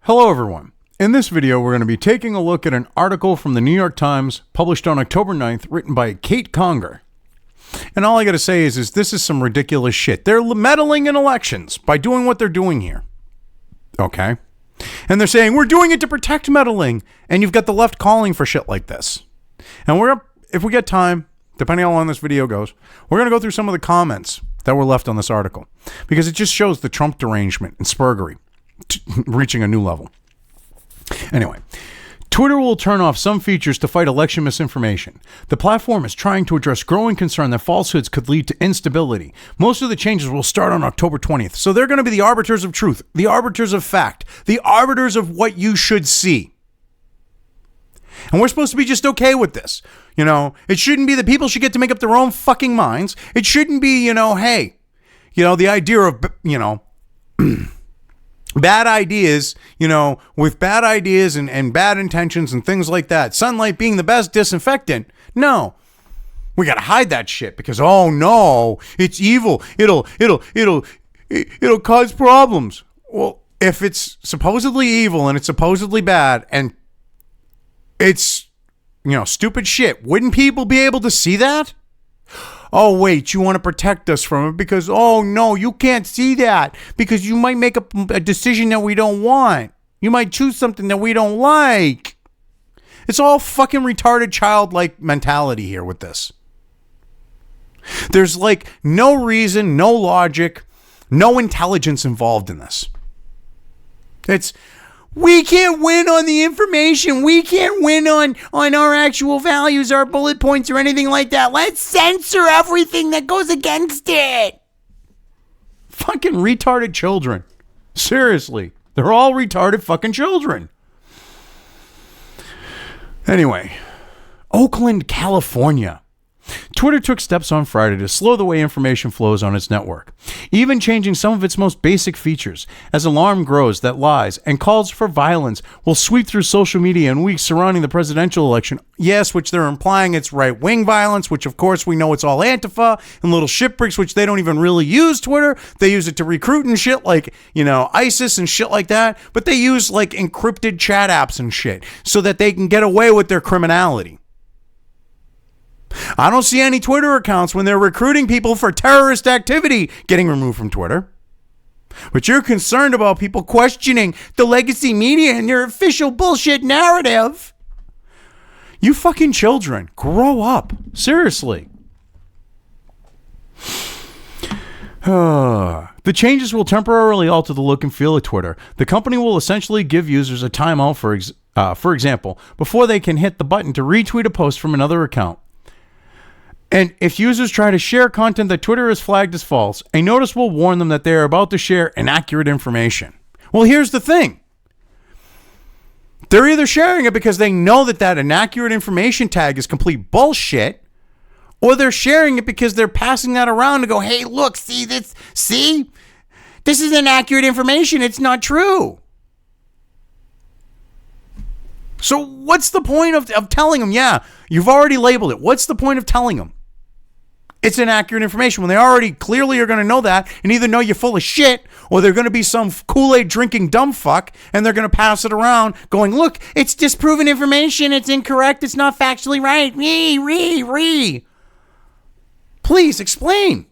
Hello everyone. In this video, we're going to be taking a look at an article from the New York Times published on October 9th, written by Kate Conger. And all I got to say is this is some ridiculous shit. They're meddling in elections by doing what they're doing here. Okay? And they're saying, we're doing it to protect meddling. And you've got the left calling for shit like this. And if we get time, depending on how long this video goes, we're going to go through some of the comments that were left on this article. Because it just shows the Trump derangement and spurgery reaching a new level. Anyway, Twitter will turn off some features to fight election misinformation. The platform is trying to address growing concern that falsehoods could lead to instability. Most of the changes will start on October 20th. So they're going to be the arbiters of truth, the arbiters of fact, the arbiters of what you should see. And we're supposed to be just okay with this. You know, it shouldn't be that people should get to make up their own fucking minds. It shouldn't be, hey, the idea of, bad ideas, with bad ideas and bad intentions and things like that. Sunlight being the best disinfectant. No. We got to hide that shit because, oh no, it's evil. It'll cause problems. Well, if it's supposedly evil and it's supposedly bad and it's, stupid shit, wouldn't people be able to see that? Oh, wait, you want to protect us from it because, oh, no, you can't see that because you might make a decision that we don't want. You might choose something that we don't like. It's all fucking retarded childlike mentality here with this. There's no reason, no logic, no intelligence involved in this. We can't win on the information. We can't win on our actual values, our bullet points, or anything like that. Let's censor everything that goes against it. Fucking retarded children. Seriously. They're all retarded fucking children. Anyway, Oakland, California. Twitter took steps on Friday to slow the way information flows on its network, even changing some of its most basic features, as alarm grows that lies and calls for violence will sweep through social media in weeks surrounding the presidential election. Yes, which they're implying it's right-wing violence, which of course we know it's all Antifa and little shitbricks, which they don't even really use Twitter. They use it to recruit and shit like, ISIS and shit like that, but they use encrypted chat apps and shit so that they can get away with their criminality. I don't see any Twitter accounts when they're recruiting people for terrorist activity getting removed from Twitter. But you're concerned about people questioning the legacy media and their official bullshit narrative. You fucking children, grow up. Seriously. The changes will temporarily alter the look and feel of Twitter. The company will essentially give users a timeout, for example, before they can hit the button to retweet a post from another account. And if users try to share content that Twitter has flagged as false, a notice will warn them that they are about to share inaccurate information. Well, here's the thing. They're either sharing it because they know that inaccurate information tag is complete bullshit, or they're sharing it because they're passing that around to go, hey, look, see this? See? This is inaccurate information. It's not true. So what's the point of telling them, yeah, you've already labeled it. What's the point of telling them it's inaccurate information when they already clearly are going to know that and either know you're full of shit or they're going to be some Kool-Aid drinking dumb fuck and they're going to pass it around going, look, it's disproven information. It's incorrect. It's not factually right. Please explain.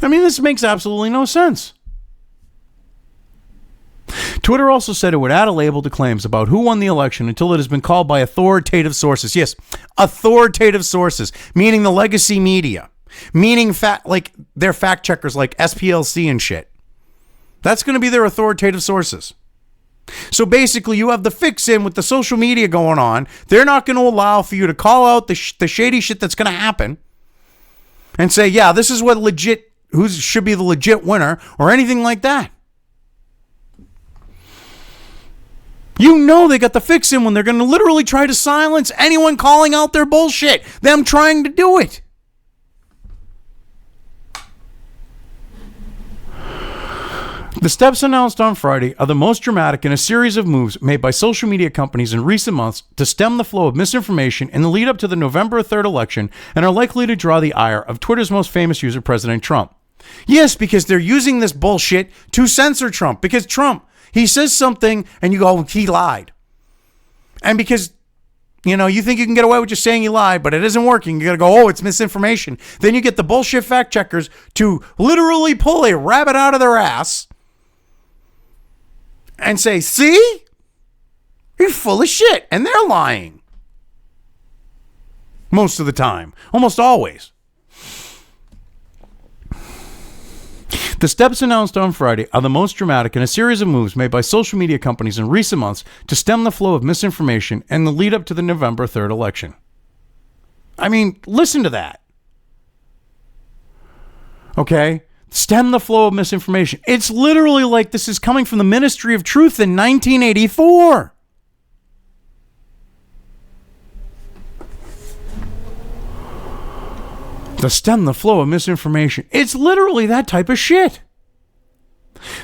I mean, this makes absolutely no sense. Twitter also said it would add a label to claims about who won the election until it has been called by authoritative sources. Yes, authoritative sources, meaning the legacy media, meaning their fact checkers like SPLC and shit. That's going to be their authoritative sources. So basically, you have the fix-in with the social media going on. They're not going to allow for you to call out the shady shit that's going to happen and say, yeah, this is who should be the legit winner or anything like that. They got the fix in when they're going to literally try to silence anyone calling out their bullshit. Them trying to do it. The steps announced on Friday are the most dramatic in a series of moves made by social media companies in recent months to stem the flow of misinformation in the lead up to the November 3rd election and are likely to draw the ire of Twitter's most famous user, President Trump. Yes, because they're using this bullshit to censor Trump. Because Trump, he says something and you go, he lied. And because, you think you can get away with just saying he lied, but it isn't working. You got to go, it's misinformation. Then you get the bullshit fact checkers to literally pull a rabbit out of their ass and say, see? You're full of shit. And they're lying. Most of the time. Almost always. The steps announced on Friday are the most dramatic in a series of moves made by social media companies in recent months to stem the flow of misinformation and the lead up to the November 3rd election. I mean, listen to that. Okay? Stem the flow of misinformation. It's literally like this is coming from the Ministry of Truth in 1984. To stem the flow of misinformation. It's literally that type of shit.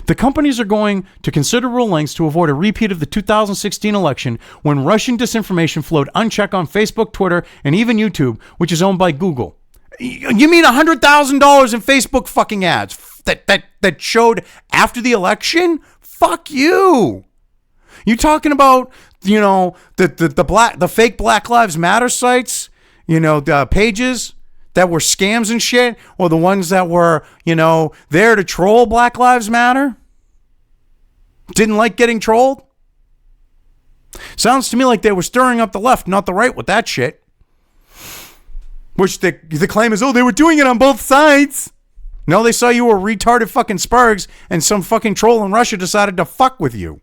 The companies are going to considerable lengths to avoid a repeat of the 2016 election when Russian disinformation flowed unchecked on Facebook, Twitter, and even YouTube, which is owned by Google. You mean $100,000 in Facebook fucking ads that showed after the election? Fuck you. You talking about, the fake Black Lives Matter sites, the pages that were scams and shit, or the ones that were, there to troll Black Lives Matter? Didn't like getting trolled? Sounds to me like they were stirring up the left, not the right with that shit. Which the claim is, they were doing it on both sides. No, they saw you were retarded fucking spargs and some fucking troll in Russia decided to fuck with you.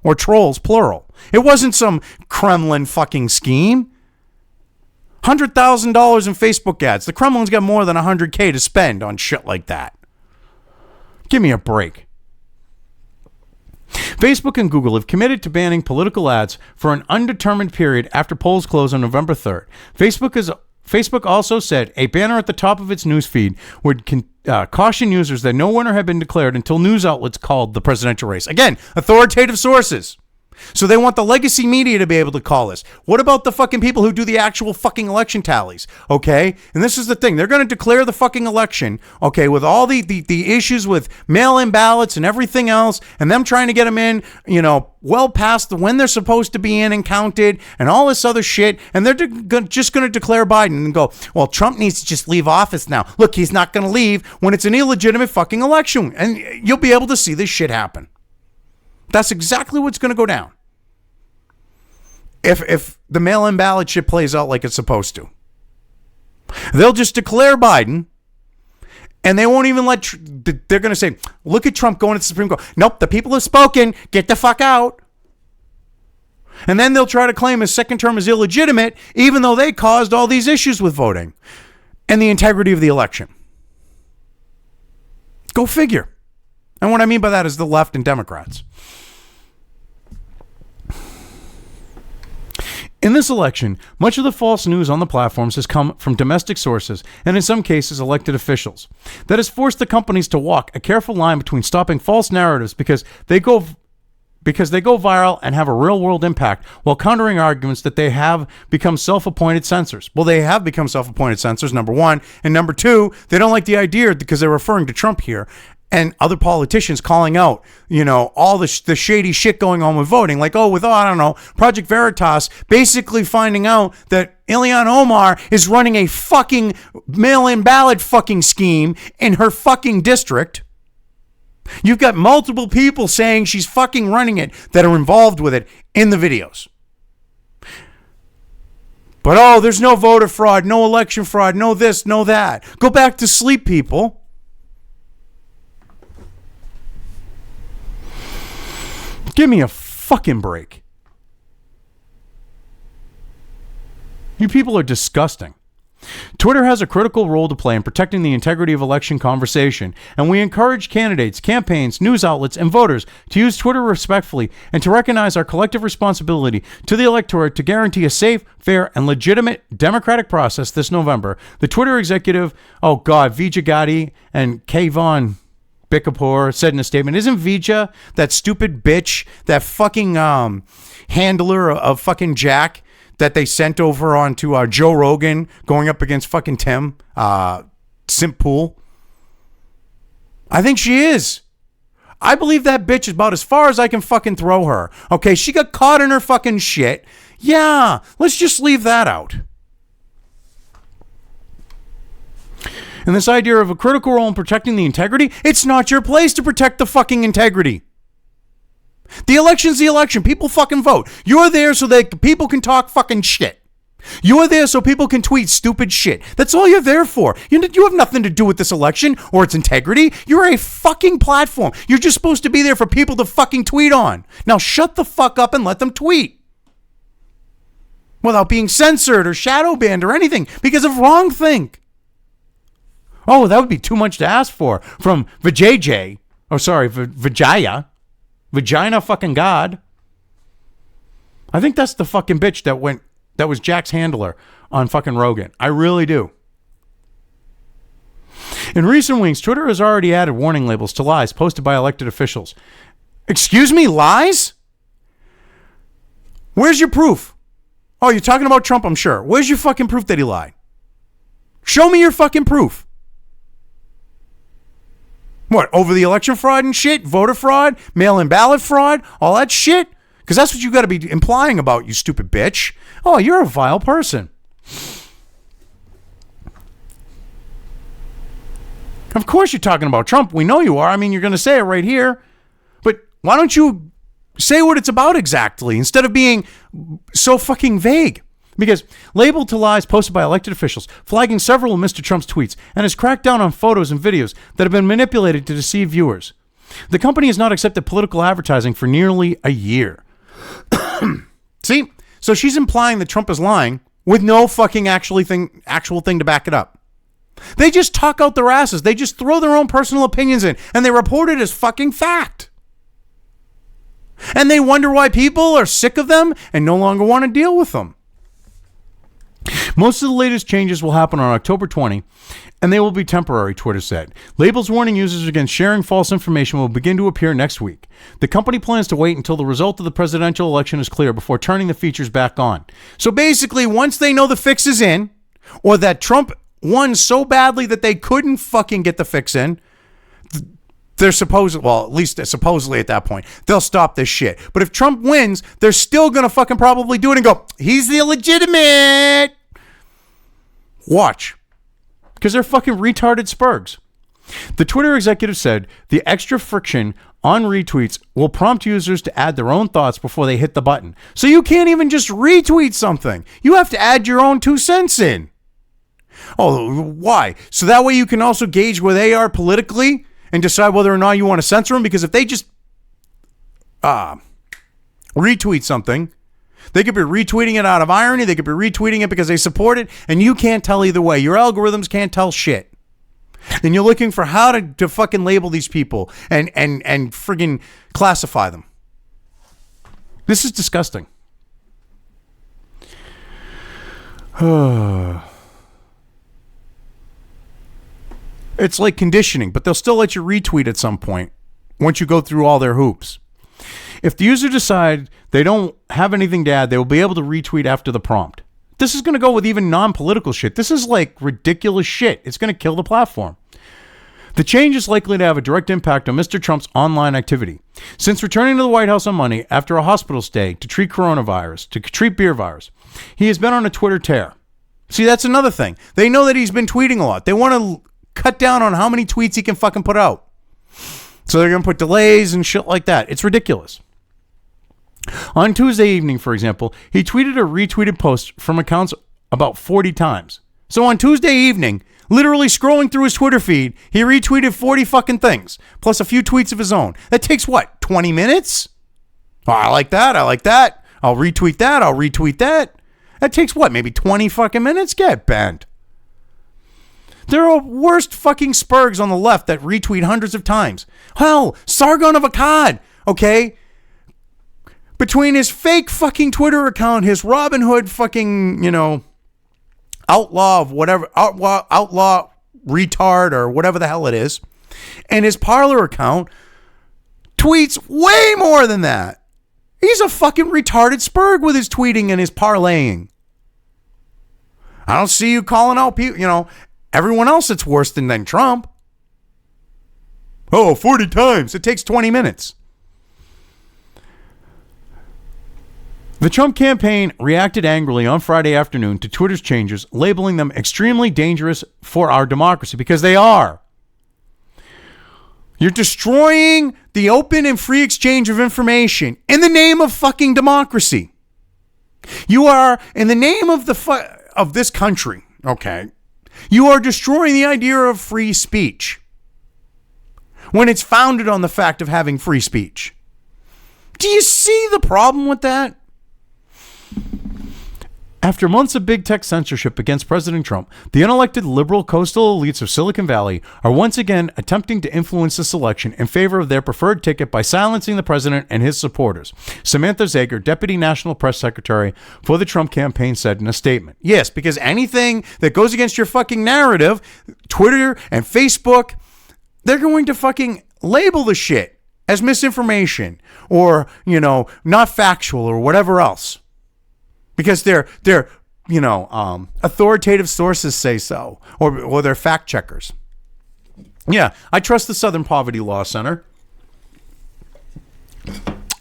Or trolls, plural. It wasn't some Kremlin fucking scheme. $100,000 in Facebook ads. The Kremlin's got more than $100K to spend on shit like that. Give me a break. Facebook and Google have committed to banning political ads for an undetermined period after polls close on November 3rd. Facebook also said a banner at the top of its newsfeed would caution users that no winner had been declared until news outlets called the presidential race. Again, authoritative sources. So they want the legacy media to be able to call this. What about the fucking people who do the actual fucking election tallies? Okay? And this is the thing. They're going to declare the fucking election, okay, with all the issues with mail-in ballots and everything else, and them trying to get them in, well past when they're supposed to be in and counted and all this other shit. And they're just going to declare Biden and go, well, Trump needs to just leave office now. Look, he's not going to leave when it's an illegitimate fucking election. And you'll be able to see this shit happen. That's exactly what's going to go down. If the mail-in ballot shit plays out like it's supposed to. They'll just declare Biden, and they won't even they're going to say, look at Trump going to the Supreme Court. Nope, the people have spoken. Get the fuck out. And then they'll try to claim his second term is illegitimate, even though they caused all these issues with voting and the integrity of the election. Go figure. And what I mean by that is the left and Democrats. In this election, much of the false news on the platforms has come from domestic sources and in some cases elected officials. That has forced the companies to walk a careful line between stopping false narratives because they go viral and have a real-world impact while countering arguments that they have become self-appointed censors. Well, they have become self-appointed censors, number one. And number two, they don't like the idea because they're referring to Trump here and other politicians calling out, all the shady shit going on with voting. Like, Project Veritas basically finding out that Ilhan Omar is running a fucking mail-in ballot fucking scheme in her fucking district. You've got multiple people saying she's fucking running it that are involved with it in the videos. But, there's no voter fraud, no election fraud, no this, no that. Go back to sleep, people. Give me a fucking break. You people are disgusting. Twitter has a critical role to play in protecting the integrity of election conversation, and we encourage candidates, campaigns, news outlets, and voters to use Twitter respectfully and to recognize our collective responsibility to the electorate to guarantee a safe, fair, and legitimate democratic process this November. The Twitter executive, Vijay Gandhi and Kayvon Bikapur said in a statement, isn't Vijay that stupid bitch, that fucking handler of fucking Jack that they sent over onto Joe Rogan going up against fucking Tim Simpool? I think she is. I believe that bitch is about as far as I can fucking throw her. Okay, she got caught in her fucking shit. Yeah, let's just leave that out. And this idea of a critical role in protecting the integrity, it's not your place to protect the fucking integrity. The election's the election. People fucking vote. You're there so that people can talk fucking shit. You're there so people can tweet stupid shit. That's all you're there for. You have nothing to do with this election or its integrity. You're a fucking platform. You're just supposed to be there for people to fucking tweet on. Now shut the fuck up and let them tweet. Without being censored or shadow banned or anything because of wrongthink. Oh, that would be too much to ask for from Vijay. Oh, sorry, Vijaya. Vagina fucking God. I think that's the fucking bitch that was Jack's handler on fucking Rogan. I really do. In recent weeks, Twitter has already added warning labels to lies posted by elected officials. Excuse me, lies? Where's your proof? Oh, you're talking about Trump, I'm sure. Where's your fucking proof that he lied? Show me your fucking proof. What, over the election fraud and shit? Voter fraud? Mail-in ballot fraud? All that shit? Because that's what you got to be implying about, you stupid bitch. Oh, you're a vile person. Of course you're talking about Trump. We know you are. I mean, you're going to say it right here. But why don't you say what it's about exactly instead of being so fucking vague? Because labeled to lies posted by elected officials, flagging several of Mr. Trump's tweets, and has cracked down on photos and videos that have been manipulated to deceive viewers. The company has not accepted political advertising for nearly a year. See? So she's implying that Trump is lying with no fucking actual thing to back it up. They just talk out their asses. They just throw their own personal opinions in, and they report it as fucking fact. And they wonder why people are sick of them and no longer want to deal with them. Most of the latest changes will happen on October 20, and they will be temporary, Twitter said. Labels warning users against sharing false information will begin to appear next week. The company plans to wait until the result of the presidential election is clear before turning the features back on. So basically, once they know the fix is in, or that Trump won so badly that they couldn't fucking get the fix in, they're at least supposedly at that point, they'll stop this shit. But if Trump wins, they're still going to fucking probably do it and go, he's the illegitimate. Watch. Because they're fucking retarded spurgs. The Twitter executive said the extra friction on retweets will prompt users to add their own thoughts before they hit the button. So you can't even just retweet something. You have to add your own 2 cents in. Oh, why? So that way you can also gauge where they are politically and decide whether or not you want to censor them. Because if they just retweet something, they could be retweeting it out of irony. They could be retweeting it because they support it. And you can't tell either way. Your algorithms can't tell shit. And you're looking for how to fucking label these people and friggin' classify them. This is disgusting. It's like conditioning, but they'll still let you retweet at some point once you go through all their hoops. If the user decides they don't have anything to add, they will be able to retweet after the prompt. This is going to go with even non-political shit. This is like ridiculous shit. It's going to kill the platform. The change is likely to have a direct impact on Mr. Trump's online activity. Since returning to the White House on Monday after a hospital stay to treat beer virus, he has been on a Twitter tear. See, that's another thing. They know that he's been tweeting a lot. They want to cut down on how many tweets he can fucking put out. So they're going to put delays and shit like that. It's ridiculous. On Tuesday evening, for example, he tweeted a retweeted post from accounts about 40 times. So on Tuesday evening, literally scrolling through his Twitter feed, he retweeted 40 fucking things, plus a few tweets of his own. That takes what, 20 minutes? Oh, I like that. I'll retweet that. That takes what, maybe 20 fucking minutes? Get bent. There are worst fucking spurgs on the left that retweet hundreds of times. Hell, Sargon of Akkad, okay? Between his fake fucking Twitter account, his Robin Hood fucking, outlaw of whatever, outlaw retard or whatever the hell it is, and his Parler account tweets way more than that. He's a fucking retarded spurg with his tweeting and his parlaying. I don't see you calling out people, everyone else that's worse than Trump. Oh, 40 times. It takes 20 minutes. The Trump campaign reacted angrily on Friday afternoon to Twitter's changes, labeling them extremely dangerous for our democracy, because they are. You're destroying the open and free exchange of information in the name of fucking democracy. You are, in the name of of this country, okay, you are destroying the idea of free speech when it's founded on the fact of having free speech. Do you see the problem with that? After months of big tech censorship against President Trump, the unelected liberal coastal elites of Silicon Valley are once again attempting to influence this election in favor of their preferred ticket by silencing the president and his supporters. Samantha Zager, Deputy National Press Secretary for the Trump campaign, said in a statement. Yes, because anything that goes against your fucking narrative, Twitter and Facebook, they're going to fucking label the shit as misinformation or, not factual or whatever else. Because they're authoritative sources say so, or they're fact checkers. Yeah, I trust the Southern Poverty Law Center.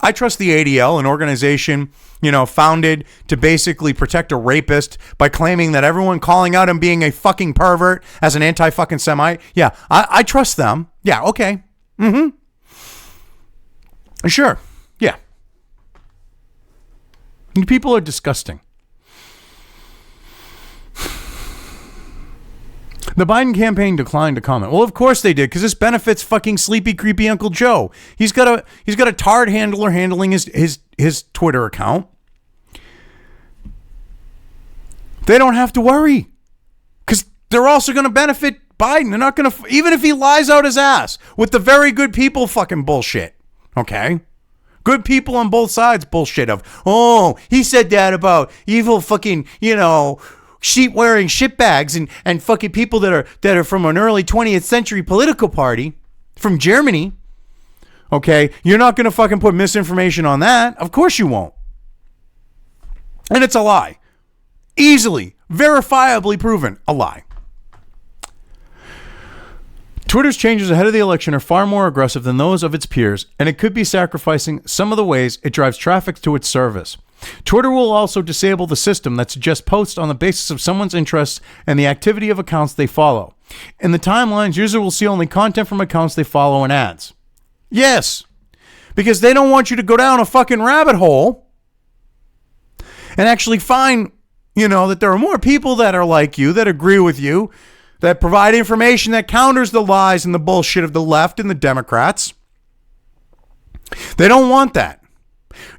I trust the ADL, an organization, founded to basically protect a rapist by claiming that everyone calling out him being a fucking pervert as an anti-fucking Semite. Yeah, I trust them. Yeah, okay. Sure. Yeah. People are disgusting. The Biden campaign declined to comment. Well, of course they did, because this benefits fucking sleepy, creepy Uncle Joe. He's got a tard handler handling his Twitter account. They don't have to worry, because they're also going to benefit Biden. They're not going to, even if he lies out his ass with the very good people fucking bullshit. Okay. Good people on both sides bullshit of, oh, he said that about evil fucking, sheep wearing shitbags and fucking people that are from an early 20th century political party from Germany. Okay, you're not going to fucking put misinformation on that. Of course you won't. And it's a lie. Easily, verifiably proven a lie. Twitter's changes ahead of the election are far more aggressive than those of its peers, and it could be sacrificing some of the ways it drives traffic to its service. Twitter will also disable the system that suggests posts on the basis of someone's interests and the activity of accounts they follow. In the timelines, users will see only content from accounts they follow and ads. Yes, because they don't want you to go down a fucking rabbit hole and actually find, that there are more people that are like you, that agree with you, that provide information that counters the lies and the bullshit of the left and the Democrats. They don't want that.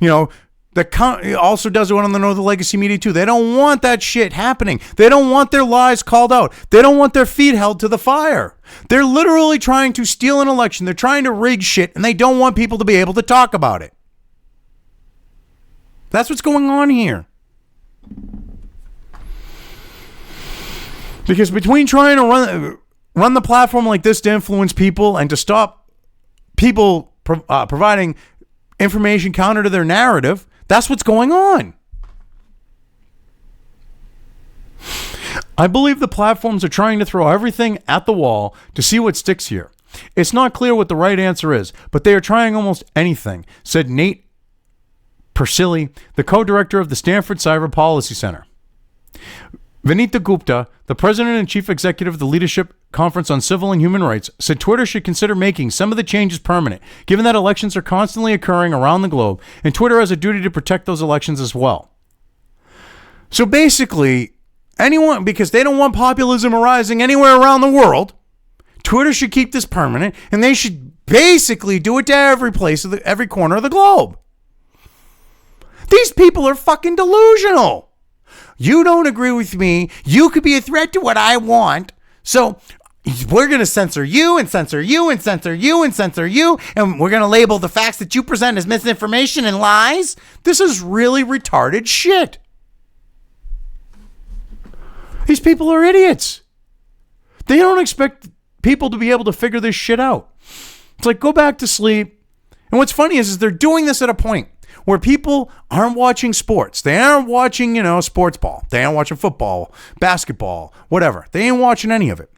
That also does it on the Northern Legacy Media too. They don't want that shit happening. They don't want their lies called out. They don't want their feet held to the fire. They're literally trying to steal an election. They're trying to rig shit, and they don't want people to be able to talk about it. That's what's going on here. Because between trying to run the platform like this to influence people and to stop people providing information counter to their narrative, that's what's going on. I believe the platforms are trying to throw everything at the wall to see what sticks here. It's not clear what the right answer is, but they are trying almost anything, said Nate Persily, the co-director of the Stanford Cyber Policy Center. Vinita Gupta, the president and chief executive of the Leadership Conference on Civil and Human Rights, said Twitter should consider making some of the changes permanent, given that elections are constantly occurring around the globe, and Twitter has a duty to protect those elections as well. So basically, because they don't want populism arising anywhere around the world, Twitter should keep this permanent, and they should basically do it to every corner of the globe. These people are fucking delusional. You don't agree with me. You could be a threat to what I want. So we're going to censor you and censor you and censor you and censor you. And we're going to label the facts that you present as misinformation and lies. This is really retarded shit. These people are idiots. They don't expect people to be able to figure this shit out. It's like, go back to sleep. And what's funny is they're doing this at a point where people aren't watching sports. They aren't watching, sports ball. They aren't watching football, basketball, whatever. They ain't watching any of it.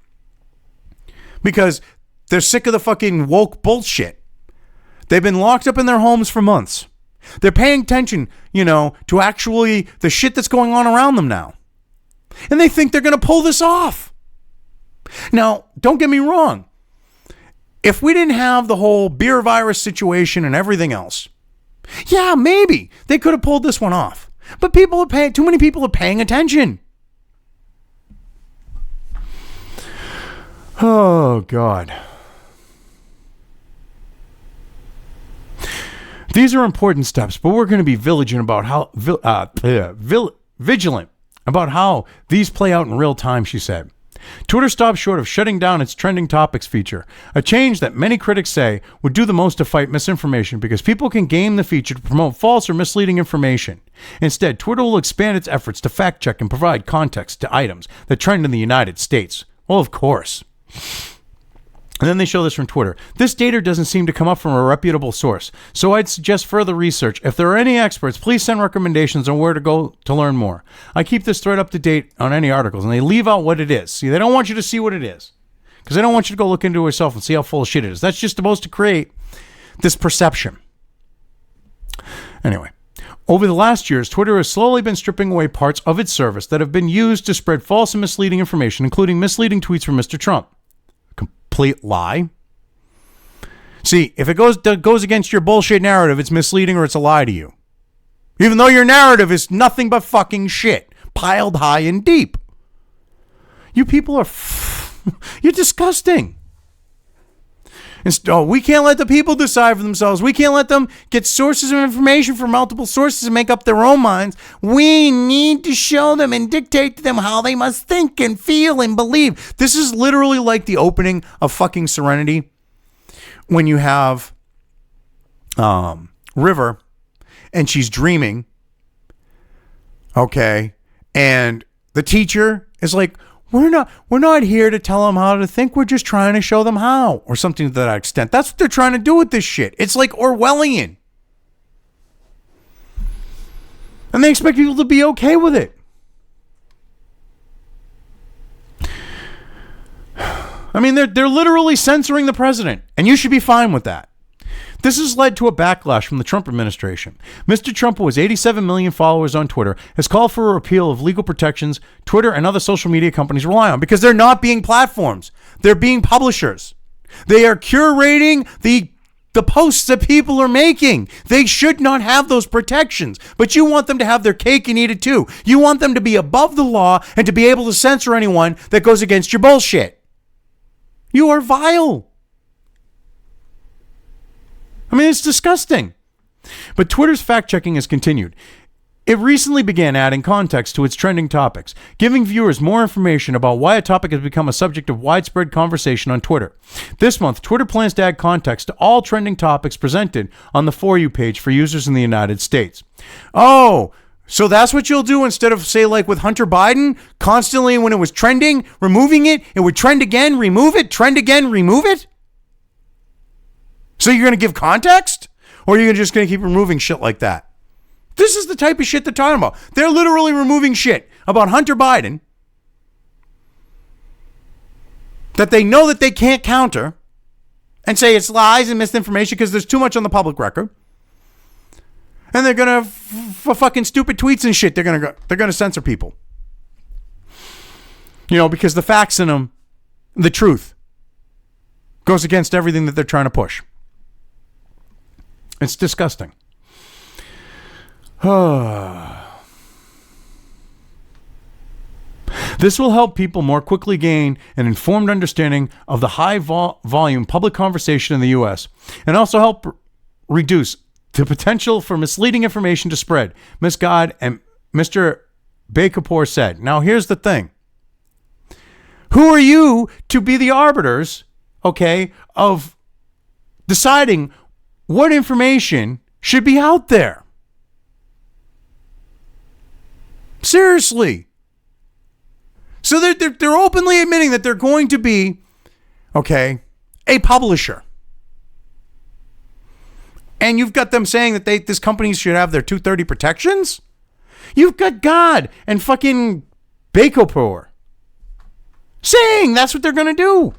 Because They're sick of the fucking woke bullshit. They've been locked up in their homes for months. They're paying attention, to actually the shit that's going on around them now. And they think they're going to pull this off. Now, don't get me wrong. If we didn't have the whole beer virus situation and everything else, yeah, maybe they could have pulled this one off. But too many people are paying attention. Oh, God. These are important steps, but we're going to be vigilant about how these play out in real time, she said. Twitter stopped short of shutting down its trending topics feature, a change that many critics say would do the most to fight misinformation because people can game the feature to promote false or misleading information. Instead, Twitter will expand its efforts to fact check and provide context to items that trend in the United States. Well, of course. And then they show this from Twitter. This data doesn't seem to come up from a reputable source, so I'd suggest further research. If there are any experts, please send recommendations on where to go to learn more. I keep this thread up to date on any articles, and they leave out what it is. See, they don't want you to see what it is, because they don't want you to go look into it yourself and see how full of shit it is. That's just supposed to create this perception. Anyway, over the last years, Twitter has slowly been stripping away parts of its service that have been used to spread false and misleading information, including misleading tweets from Mr. Trump. Complete lie. See, if it goes against your bullshit narrative, it's misleading or it's a lie to you. Even though your narrative is nothing but fucking shit, piled high and deep. You people are, you're disgusting. We can't let the people decide for themselves. We can't let them get sources of information from multiple sources and make up their own minds. We need to show them and dictate to them how they must think and feel and believe. This is literally like the opening of fucking Serenity when you have River and she's dreaming. Okay. And the teacher is like, We're not here to tell them how to think. We're just trying to show them how, or something to that extent. That's what they're trying to do with this shit. It's like Orwellian. And they expect people to be okay with it. I mean, they're literally censoring the president, and you should be fine with that. This has led to a backlash from the Trump administration. Mr. Trump, who has 87 million followers on Twitter, has called for a repeal of legal protections Twitter and other social media companies rely on because they're not being platforms. They're being publishers. They are curating the posts that people are making. They should not have those protections, but you want them to have their cake and eat it too. You want them to be above the law and to be able to censor anyone that goes against your bullshit. You are vile. I mean, it's disgusting. But Twitter's fact-checking has continued. It recently began adding context to its trending topics, giving viewers more information about why a topic has become a subject of widespread conversation on Twitter. This month, Twitter plans to add context to all trending topics presented on the For You page for users in the United States. Oh, so that's what you'll do instead of, say, like with Hunter Biden, constantly when it was trending, removing it, it would trend again, remove it, trend again, remove it? So you're going to give context? Or are you just going to keep removing shit like that? This is the type of shit they're talking about. They're literally removing shit about Hunter Biden that they know that they can't counter and say it's lies and misinformation because there's too much on the public record. And they're going to, for fucking stupid tweets and shit, they're going to censor people. Because the facts in them, the truth, goes against everything that they're trying to push. It's disgusting. This will help people more quickly gain an informed understanding of the high volume public conversation in the U.S. and also help reduce the potential for misleading information to spread, Ms. God and Mr. Baker said. Now, here's the thing. Who are you to be the arbiters, of deciding what information should be out there? Seriously. So they're openly admitting that they're going to be, a publisher. And you've got them saying that this company should have their 230 protections? You've got God and fucking Bakopur saying that's what they're going to do.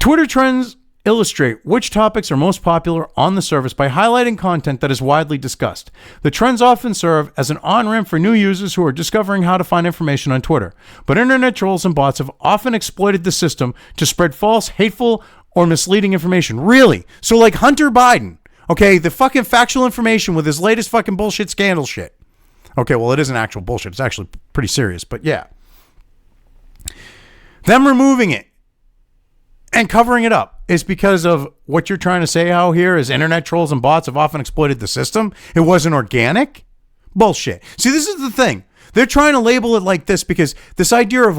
Twitter trends illustrate which topics are most popular on the service by highlighting content that is widely discussed. The trends often serve as an on-ramp for new users who are discovering how to find information on Twitter. But internet trolls and bots have often exploited the system to spread false, hateful, or misleading information. Really? So like Hunter Biden, okay, the fucking factual information with his latest fucking bullshit scandal shit. Okay, well, it isn't actual bullshit. It's actually pretty serious, but yeah. Them removing it and covering it up is because of what you're trying to say out here is internet trolls and bots have often exploited the system. It wasn't organic. Bullshit. See, this is the thing. They're trying to label it like this because this idea of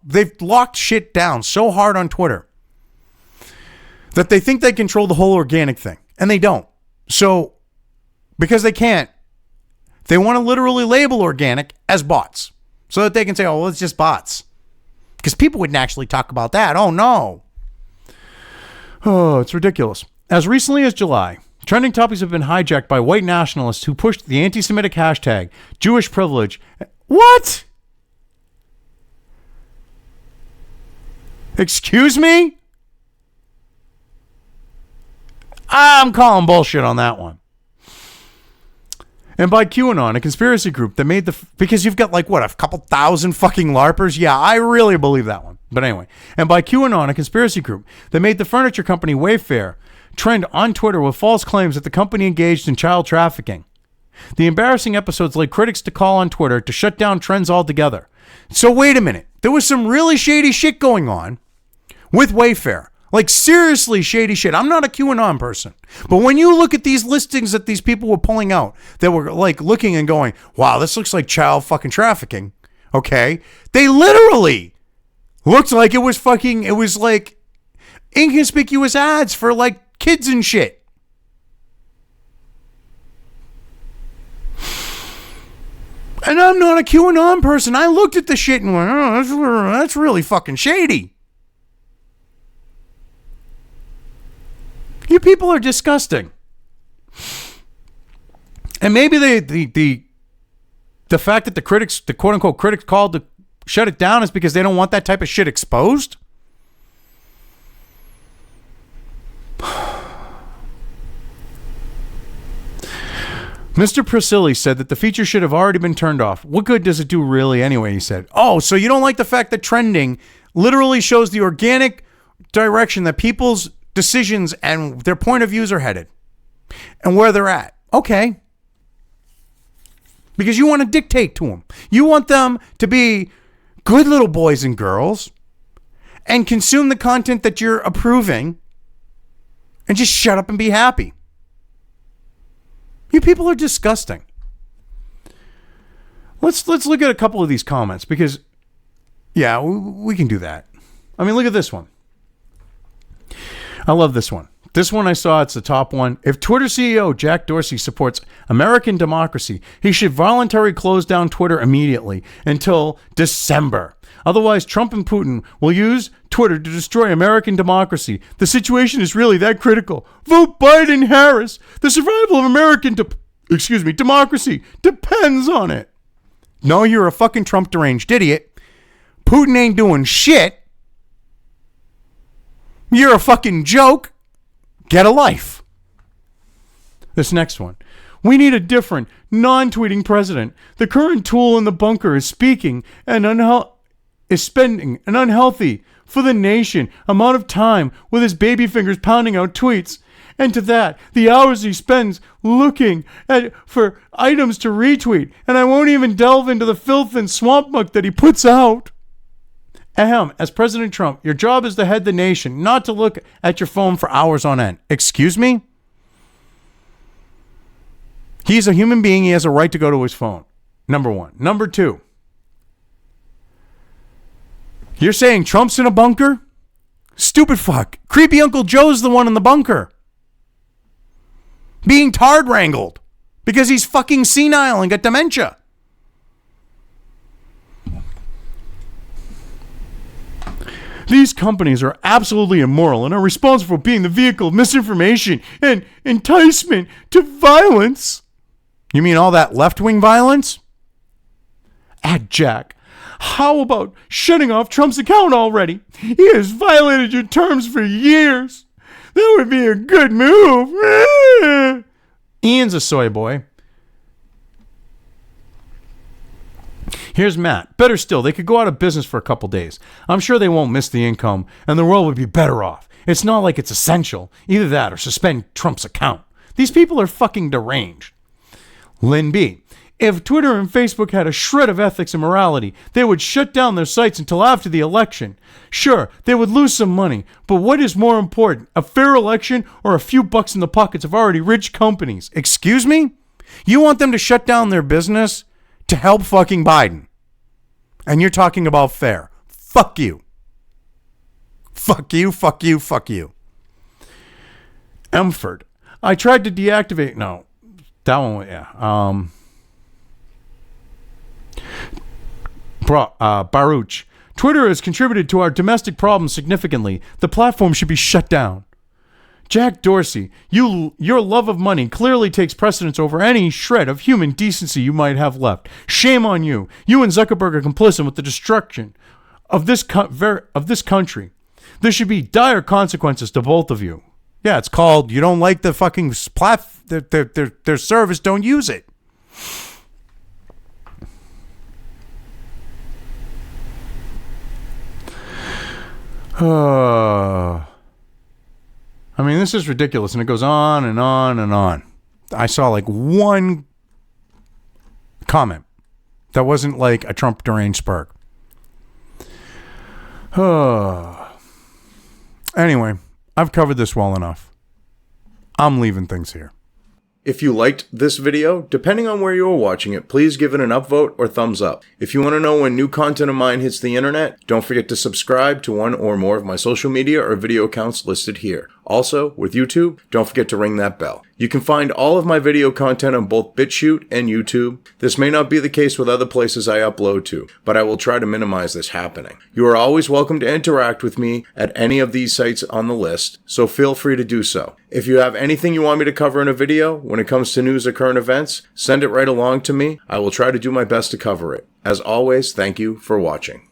they've locked shit down so hard on Twitter that they think they control the whole organic thing, and they don't. So, because they can't, they want to literally label organic as bots so that they can say, oh, well, it's just bots. Because people wouldn't actually talk about that. Oh, no. Oh, it's ridiculous. As recently as July, trending topics have been hijacked by white nationalists who pushed the anti-Semitic hashtag Jewish privilege. What? Excuse me? I'm calling bullshit on that one. And by QAnon, a conspiracy group that made because you've got like, what, a couple thousand fucking LARPers? Yeah, I really believe that one. But anyway, and by QAnon, a conspiracy group that made the furniture company Wayfair trend on Twitter with false claims that the company engaged in child trafficking. The embarrassing episodes led critics to call on Twitter to shut down trends altogether. So wait a minute. There was some really shady shit going on with Wayfair. Like seriously shady shit. I'm not a QAnon person. But when you look at these listings that these people were pulling out, that were like looking and going, wow, this looks like child fucking trafficking. Okay. They literally looked like it was like inconspicuous ads for like kids and shit. And I'm not a QAnon person. I looked at the shit and went, oh, that's really fucking shady. You people are disgusting. And maybe the fact that the critics, the quote unquote critics called to shut it down is because they don't want that type of shit exposed. Mr. Priscilli said that the feature should have already been turned off. What good does it do really anyway, he said. Oh, so you don't like the fact that trending literally shows the organic direction that people's decisions and their point of views are headed and where they're at. Okay. Because you want to dictate to them. You want them to be good little boys and girls and consume the content that you're approving and just shut up and be happy. You people are disgusting. Let's look at a couple of these comments because, yeah, we can do that. I mean, look at this one. I love this one. This one I saw, it's the top one. If Twitter CEO Jack Dorsey supports American democracy, he should voluntarily close down Twitter immediately until December. Otherwise, Trump and Putin will use Twitter to destroy American democracy. The situation is really that critical. Vote Biden-Harris. The survival of American democracy depends on it. No, you're a fucking Trump deranged idiot. Putin ain't doing shit. You're a fucking joke. Get a life. This next one. We need a different, non-tweeting president. The current tool in the bunker is speaking and is spending an unhealthy for the nation amount of time with his baby fingers pounding out tweets. And to that, the hours he spends looking for items to retweet. And I won't even delve into the filth and swamp muck that he puts out. Ahem, as President Trump, your job is to head the nation, not to look at your phone for hours on end. Excuse me? He's a human being. He has a right to go to his phone. Number one. Number two. You're saying Trump's in a bunker? Stupid fuck. Creepy Uncle Joe's the one in the bunker. Being tard wrangled because he's fucking senile and got dementia. These companies are absolutely immoral and are responsible for being the vehicle of misinformation and enticement to violence. You mean all that left-wing violence? At Jack, How about shutting off Trump's account already? He has violated your terms for years. That would be a good move. Ian's a soy boy. Here's Matt. Better still, they could go out of business for a couple days. I'm sure they won't miss the income, and the world would be better off. It's not like it's essential. Either that or suspend Trump's account. These people are fucking deranged. Lynn B. If Twitter and Facebook had a shred of ethics and morality, they would shut down their sites until after the election. Sure, they would lose some money, but what is more important, a fair election or a few bucks in the pockets of already rich companies? Excuse me? You want them to shut down their business to help fucking Biden? And you're talking about fair. Fuck you. Fuck you, fuck you, fuck you. Emford. I tried to deactivate. No, that one, yeah. Baruch. Twitter has contributed to our domestic problems significantly. The platform should be shut down. Jack Dorsey, your love of money clearly takes precedence over any shred of human decency you might have left. Shame on you. You and Zuckerberg are complicit with the destruction of this country. There should be dire consequences to both of you. Yeah, it's called you don't like the fucking their service, don't use it. I mean, this is ridiculous, and it goes on and on and on. I saw like one comment that wasn't like a Trump deranged spark. Anyway, I've covered this well enough. I'm leaving things here. If you liked this video, depending on where you are watching it, please give it an upvote or thumbs up. If you want to know when new content of mine hits the internet, don't forget to subscribe to one or more of my social media or video accounts listed here. Also, with YouTube, don't forget to ring that bell. You can find all of my video content on both BitChute and YouTube. This may not be the case with other places I upload to, but I will try to minimize this happening. You are always welcome to interact with me at any of these sites on the list, so feel free to do so. If you have anything you want me to cover in a video, when it comes to news or current events, send it right along to me. I will try to do my best to cover it. As always, thank you for watching.